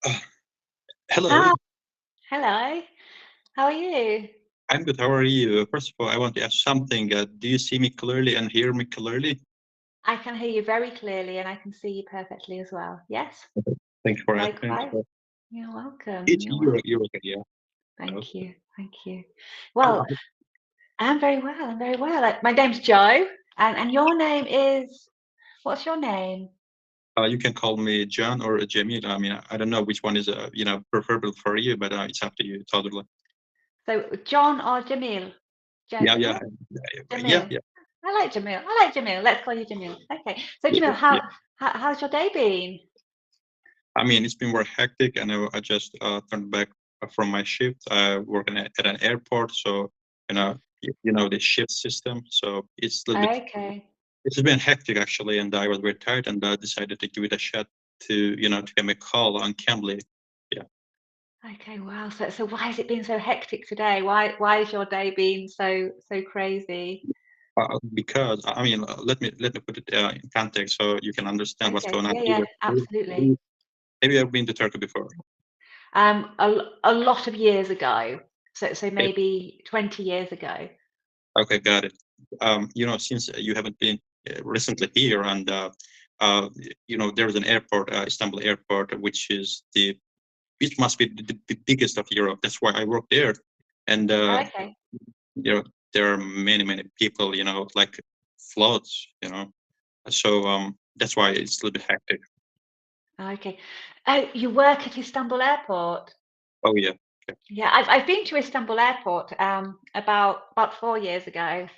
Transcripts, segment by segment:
Uh, Hello, Hi, hello. How are you? I'm good. How are you? First of all, I want to ask something. Do you see me clearly and hear me clearly? I can hear you very clearly and I can see you perfectly as well. Yes, Thanks for asking. likewise. So, You're welcome. it's You're you're welcome. okay, yeah. So, Thank you. Thank you. I, Well, I'm very well. I'm very well. My name's Joe, and your name is. What's your name? you can call me John or Jamil. I mean, I don't know which one is preferable for you, but it's up to you totally. So, John or Jamil? Yeah, What? yeah, yeah, Jamil. yeah, I like Jamil. I like Jamil. Let's call you Jamil. Okay. So, yeah, Jamil, yeah. how's your day been? I mean, it's been very hectic, and I just turned back from my shift. Working at an airport, so the shift system. So it's a little bit. Okay. It's been hectic actually, and I was very tired, and decided to give it a shot to give me a call on Cambly. Yeah, Okay, wow. So why has it been so hectic today? Why has your day been so crazy? because I mean, let me put it in context so you can understand what's Okay, going on yeah, yeah, here. absolutely. Have you ever been to Turkey before? A lot of years ago. So Okay, maybe 20 years ago. okay, got it. Since you haven't been recently here, and there's an airport, Istanbul Airport, which must be the biggest of Europe. That's why I work there, and Okay. there there are many people, like floods, so that's why it's a little bit hectic. Okay. Oh, you work at Istanbul Airport? Oh yeah, yeah. Yeah, I've been to Istanbul Airport about 4 years ago.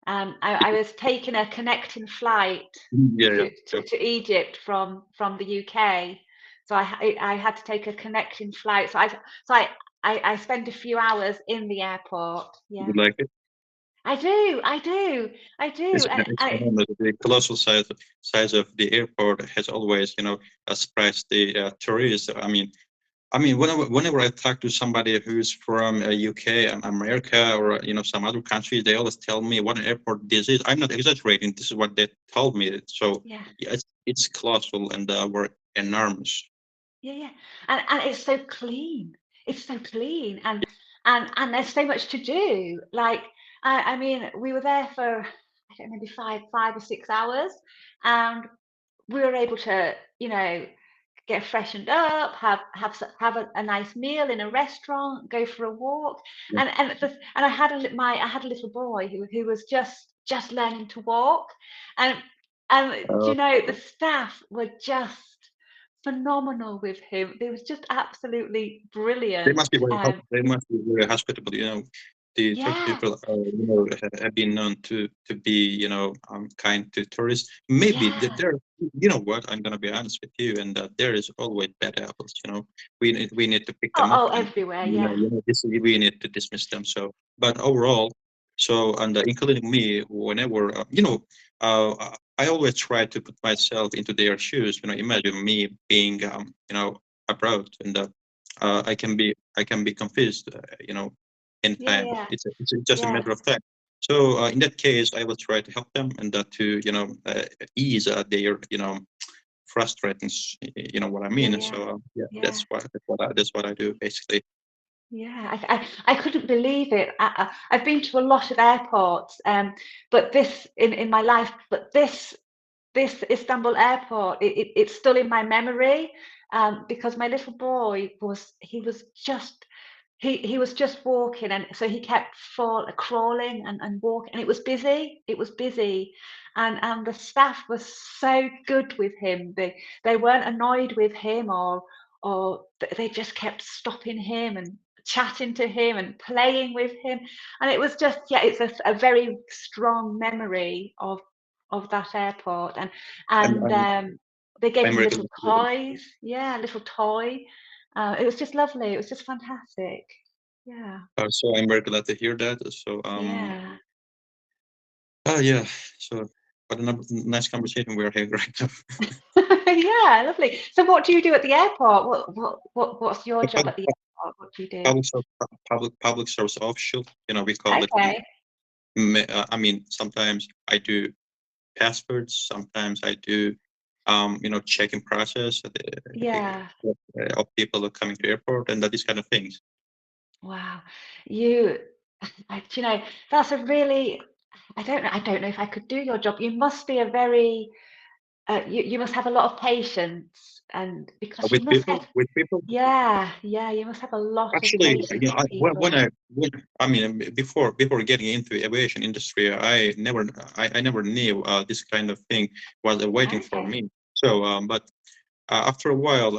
I was taking a connecting flight Yeah, yeah, yeah. to Egypt from the UK. So I had to take a connecting flight. So I spent a few hours in the airport. You Yeah, like it? I do, It's and enormous. The colossal size of the airport has always, surprised the tourists. I mean, whenever I talk to somebody who's from UK and America or some other country, they always tell me what an airport this is. I'm not exaggerating. This is what they told me. So yeah, yeah, it's colossal and we're enormous. yeah, and it's so clean. It's so clean, and there's so much to do. Like I mean, we were there for I don't know, maybe five or 6 hours, and we were able to, get freshened up, have a nice meal in a restaurant, go for a walk, Yeah. and I had a little boy who was just learning to walk, and Uh, the staff were just phenomenal with him. They was just absolutely they brilliant. must be they must be very hospitable. The Turkish Yeah, people, have been known to be, kind to tourists. Maybe yeah. there. You know what? I'm gonna be honest with you, and there is always bad apples. We need to pick Oh, them up, oh, and everywhere. Yeah, we need to dismiss them. So, but overall, and including me, whenever I always try to put myself into their shoes. Imagine me being, abroad, and I can be confused, yeah, anytime. yeah, It's just a yeah, matter of time. So in that case, I will try to help them and to ease their frustrations. You know what I yeah, mean? yeah, So yeah, yeah. that's what I do basically. Yeah, I couldn't believe it. I've been to a lot of airports, but this in my life, but this Istanbul airport, it's still in my memory, because my little boy he was just walking, and so he kept crawling and walking, and it was busy. It was busy, and the staff was so good with him. They weren't annoyed with him, they just kept stopping him and chatting to him and playing with him, and it was just yeah, it's a very strong memory of that airport, I'm and I'm, they gave I'm him very little glad to hear that. toys, yeah, a little toy. It was just lovely. It was just fantastic. Yeah, So I'm very glad to hear that. So yeah. yeah. So what a nice conversation we're having right now. Yeah, lovely. So what do you do at the airport? What's your job at the airport? What do you do? Public service official. We call it. Okay. I mean, sometimes I do passports. Sometimes I do. checking process Yeah. of people coming to airport and that these kind of things. Wow. You, do you know, that's a really, I don't know if I could do your job. You must be a very, you must have a lot of patience, and because you With must people, get, with people. yeah, you must have a lot of Actually, patience with when people. I mean, before getting into aviation industry, I never knew this kind of thing was waiting for Okay. me. So, but after a while,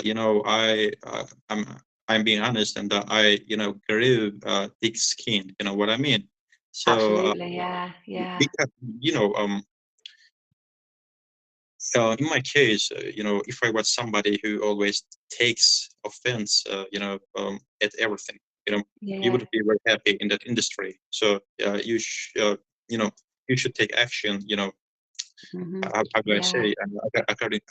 I'm being honest, and I grew thick skinned. You know what I mean? So, Absolutely. Yeah. Yeah. because you know um in my case, if I was somebody who always takes offense, at everything, you Yeah. wouldn't be very happy in that industry. So you know, you should take action. Hmm. How do I Yeah. say?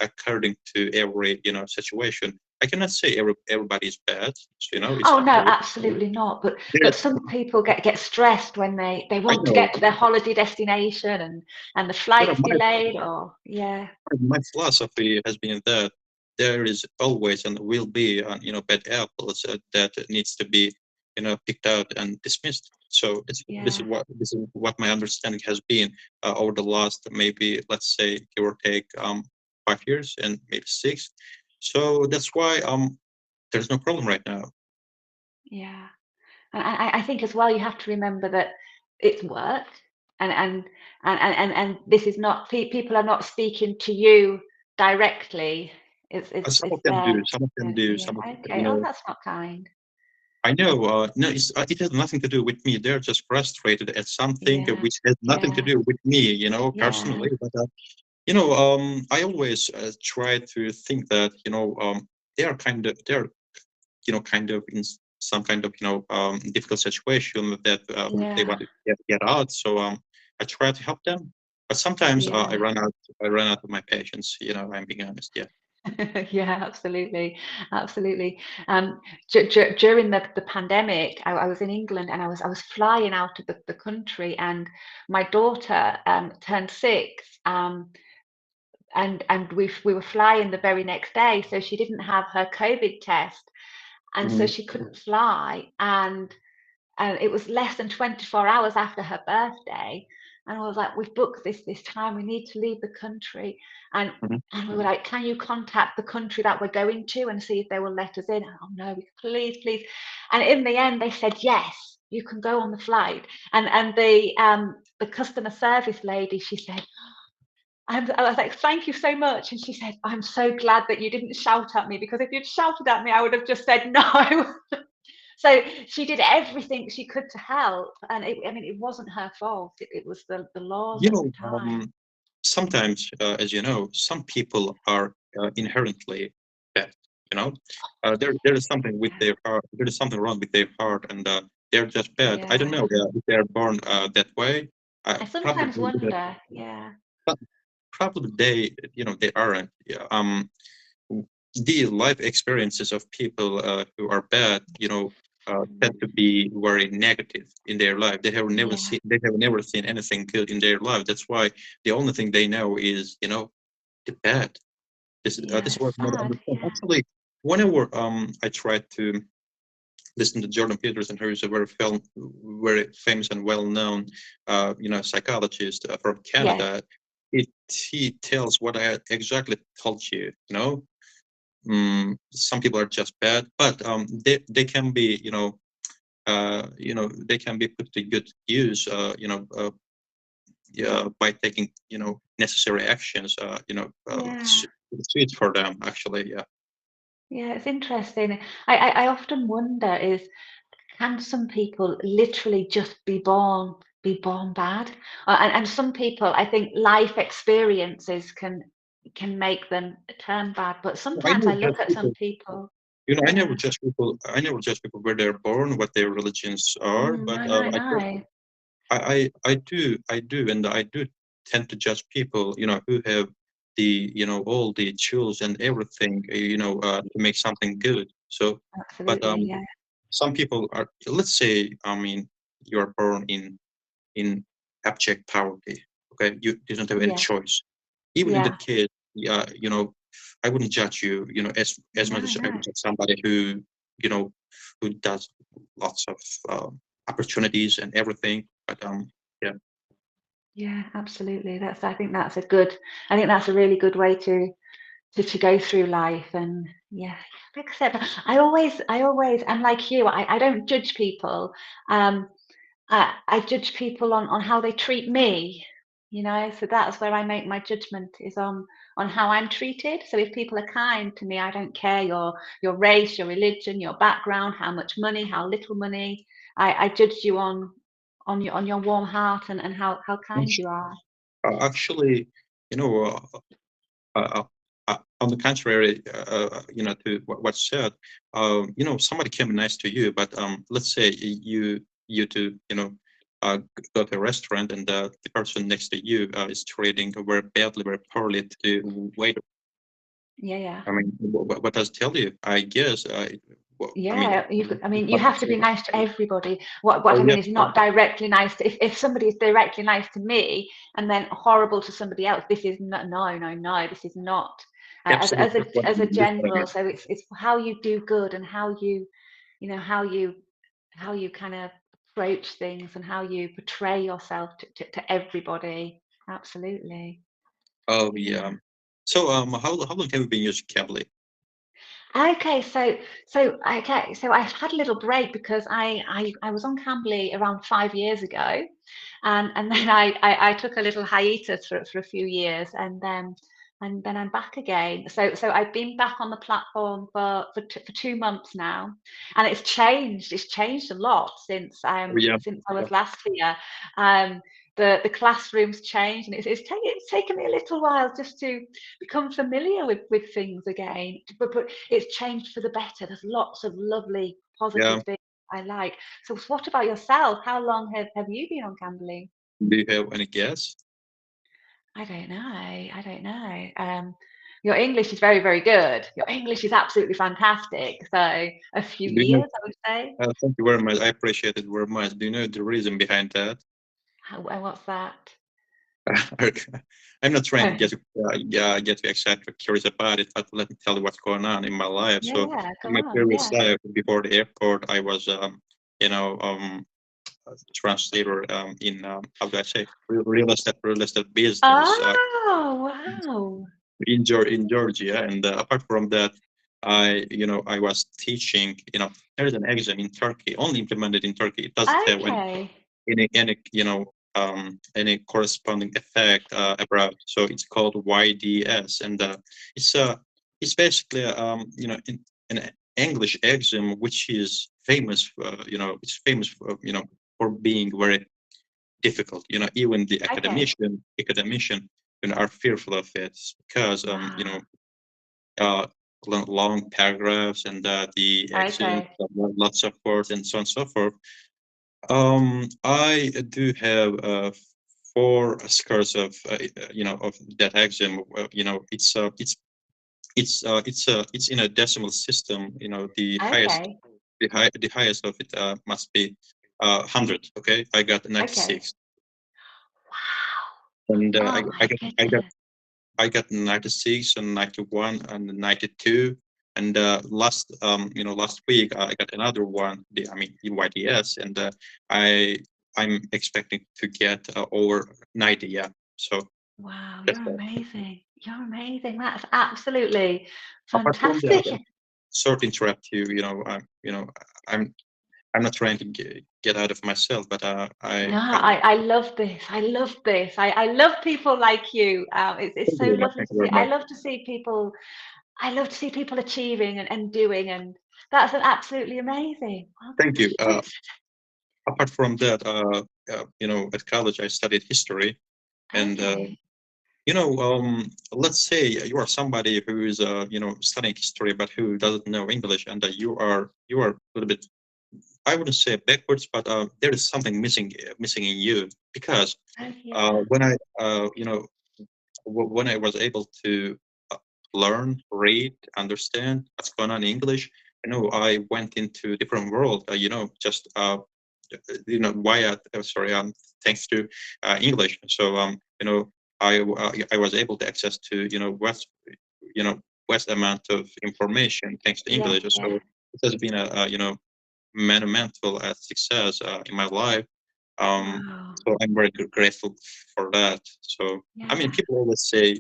According to every situation. I cannot say everybody is bad. So, it's Oh no, there. absolutely not. But There's, some people get stressed when they I want to know. get to their holiday destination, and the flight's My delayed, or yeah. my philosophy has been that there is always and will be bad apples that needs to be picked out and dismissed. So Yeah. this is what my understanding has been over the last, maybe, let's say, give or take, 5 years and maybe six. So that's why there's no problem right now. Yeah. And I think as well, you have to remember that it's work, and and this is not people are not speaking to you directly. Some It's of them do, their, some of them do, yeah. some of Okay. Oh, that's not kind. I know. No, it has nothing to do with me. They're just frustrated at something Yeah. which has nothing to Yeah. do with me, Yeah. personally. But I always try to think that they're kind of in some kind of difficult situation that they Yeah. want to get out. So I try to help them. But sometimes Yeah. I run out of my patience. I'm being honest. Yeah. Yeah, absolutely, absolutely. During the pandemic, I was in England, and I was flying out of the country, and my daughter turned 6, and we were flying the very next day, so she didn't have her COVID test, and so Mhm. she couldn't fly, and it was less than 24 hours after her birthday, and I was like, we've booked this time, we need to leave the country, and Mhm. and we were like, can you contact the country that we're going to and see if they will let us in? Oh no, please. And in the end they said, yes, you can go on the flight. And the customer service lady, she said, I was like, thank you so much. And she said, I'm so glad that you didn't shout at me, because if you'd shouted at me, I would have just said no. So she did everything she could to help, and I mean, it wasn't her fault. It was the laws You at the know, time. sometimes, as you know, some people are inherently bad. You know, there is something with Yeah, their heart. There is something wrong with their heart, and they're just bad. I don't yeah. know if they're born that way. I Probably, sometimes wonder. Yeah, but probably they aren't. Yeah. The life experiences of people who are bad, tend to be very negative in their life. yeah, They have never seen anything good in their life. That's why the only thing they know is, the bad. This yeah. is what I Sad. understand. Yeah, Actually, whenever I try to listen to Jordan Peterson, who is a very famous and well-known, psychologist from yeah, Canada, he tells what I exactly told you. Some people are just bad, but they can be, they can be put to good use, yeah, by taking, necessary actions, yeah, suits for them, actually. Yeah. yeah. It's interesting. I often wonder, is can some people literally just be born bad? And some people, I think life experiences can make them turn bad. But I sometimes never I judge look at some people. people. I never Yeah. judge people. I never judge people where they're born, what their religions are. But No, no, I just, no. I do, and I do tend to judge people, who have the, all the tools and everything, to make something good. So, but Absolutely. Yeah. some people are, let's say, I mean, you are born in abject poverty. Okay, you don't have any Yeah. choice. Even in Yeah. that case, yeah, I wouldn't judge you, as much No, as I would no. judge somebody you know, who does lots of opportunities and everything. But yeah, Yeah, absolutely. I think that's a good, I think that's a really good way to go through life. And yeah, like I said, I'm like you, I don't judge people. Um, I judge people on how they treat me, so that's where I make my judgment, is on how I'm treated. So if people are kind to me, I don't care your race, your religion, your background, how much money, how little money. I judge you on your warm heart, and how kind you are. actually, you know, uh, on the contrary, to what's said, somebody can be nice to you, but let's say you to go to a restaurant and the person next to you is treating very badly, very poorly to the waiter. Yeah, yeah. I mean, what does it tell you? I guess. I mean, Yeah, I mean, you what have does to be it- nice to everybody. What oh I yeah, mean is not directly nice to, if somebody is directly nice to me and then horrible to somebody else, this is not, no, no, no, this is not, absolutely. as a That's what I general. mean. So it's how you do good, and how you know how you kind of approach things, and how you portray yourself to everybody. Absolutely. Oh Yeah. yeah. So how long have you been using Cambly? Okay, so I've had a little break because I was on Cambly around 5 years ago, and then I took a little hiatus for a few years, and then I'm back again. So I've been back on the platform for 2 months now, and it's changed. It's changed a lot Oh yeah. since I Yeah. was last here. Um, the classroom's changed, and it's taken me a little while just to become familiar with things again. But it's changed for the better. There's lots of lovely, Yeah. positive things I like. So what about yourself? How long have you been on Cambly? Do you have any guess? I don't know. I don't know. Your English is very, very good. Your English is absolutely fantastic. So a few Do you know? years, I would say. Thank you very much. I appreciate it very much. Do you know the reason behind that? And what's that? I'm not trying to get you excited or curious about it, but let me tell you what's going on in my life. Yeah, So yeah. Go in my on. previous Yeah. life, before the airport, I was you know um a translator in how do I say, real estate business Oh, wow. in Georgia. And apart from that, I was teaching. There is an exam in Turkey, only implemented in Turkey. It doesn't have Okay. any corresponding effect abroad. So it's called YDS, and it's basically an English exam which is famous. It's famous for being very difficult. Even the Okay. academician are fearful of it because Wow. uh, long paragraphs and the accent, Okay. lots of words, and so on and so forth. I do have four scores of that exam. It's in a decimal system. The highest Okay. the highest of it must be 100. Okay, I got Okay. 96, Wow. and Oh I my got I got goodness. I got 96 and 91 and 92. And last week I got another one. I mean, EYDS, and I'm expecting to get over 90. Yeah. So Wow, that's you're that. amazing. You're amazing. That's absolutely Apart from that, fantastic. sort of interrupt you. I'm I'm not trying to get out of myself, but No, I love this. I love this. I love people like you. It's thank you so very much. lovely Thank to you very see. I much. love to see people. I love to see people achieving and doing, and that's absolutely amazing. Well done. Thank you. So, Apart from that, at college I studied history, and okay, let's say you are somebody who is studying history but who doesn't know English, and you are a little bit, I wouldn't say backwards, but there is something missing in you, because yeah, when I was able to uh, learn, read, understand what's going on in English, I went into different world, just via sorry, thanks to English. So I was able to access to you know vast amount of information thanks to Yeah, English. So yeah. it has been a monumental success in my life. Um, Wow. so I'm very grateful for that. So I mean, Yeah. people always say,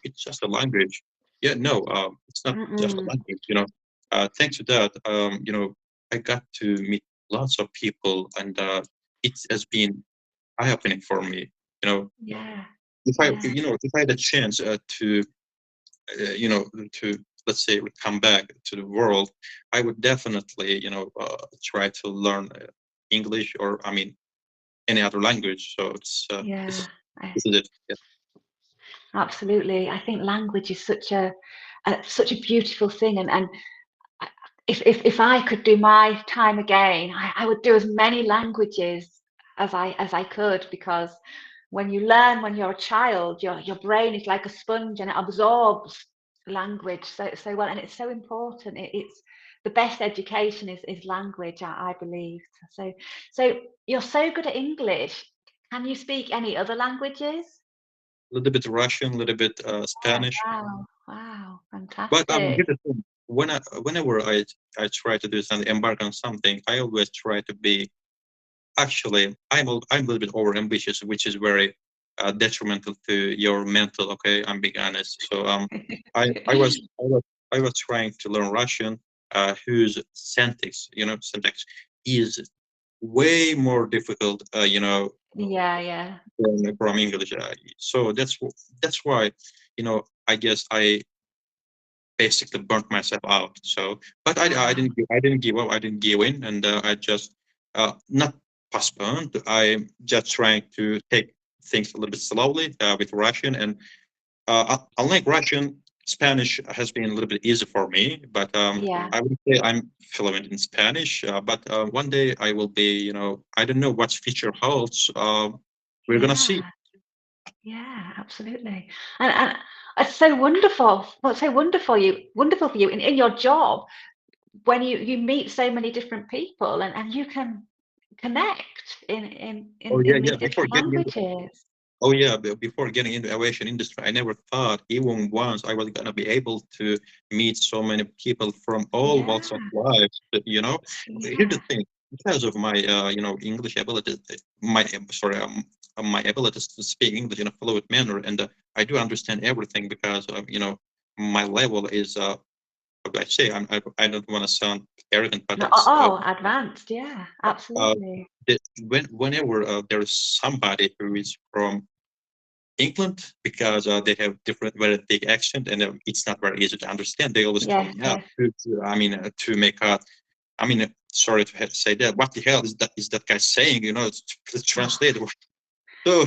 it's just a language. Yeah, no, it's not just a Mm-mm. language. Thanks to that, I got to meet lots of people, and it has been eye-opening for me. You know, Yeah. if I, Yeah. if I had a chance to let's say come back to the world, I would definitely try to learn English, or I mean any other language. So Yeah. I, this is it. Yeah. absolutely. I think language is such a beautiful thing, and I- if I could do my time again, I would do as many languages as I could, because when you learn when you're a child, your brain is like a sponge and it absorbs language so well, and it's so important. It's the best education is language, I believe. So so you're so good at English. Can you speak any other languages? A little bit Russian, a little bit Oh, Spanish. wow, wow, But here's fantastic. the thing: whenever I try to do something, embark on something, I always try to be. Actually, I'm a little bit over ambitious, which is very detrimental to your mental. Okay, I'm being honest. So I was trying to learn Russian, whose syntax is way more difficult. Yeah, yeah, From English. So that's why I guess I basically burnt myself out. So, but wow, I didn't give up. I didn't give in, and I just not postponed. I'm just trying to take things a little bit slowly with Russian, and unlike Russian, Spanish has been a little bit easy for me. But yeah, I would say I'm fluent in Spanish. But one day I will be. I don't know what future holds. We're gonna see. yeah, yeah, absolutely. And it's so wonderful. Well, it's so wonderful for you in your job, when you meet so many different people, and you can connect Oh yeah, in yeah. these different languages. Oh yeah, before getting into aviation industry, I never thought even once I was gonna be able to meet so many people from all walks of Yeah, life. But here's the yeah, thing: because of my English ability, sorry, my abilities to speak English in a fluent manner, and I do understand everything because my level is how do I say? I don't want to sound arrogant, but no, it's advanced, yeah, uh, absolutely. whenever there is somebody who is from England, because they have different, very thick accent, and it's not very easy to understand. They always call Yes, me up yes. I mean, to make a. I mean, sorry to say that. What the hell is that? Is that guy saying? To Oh, translate. So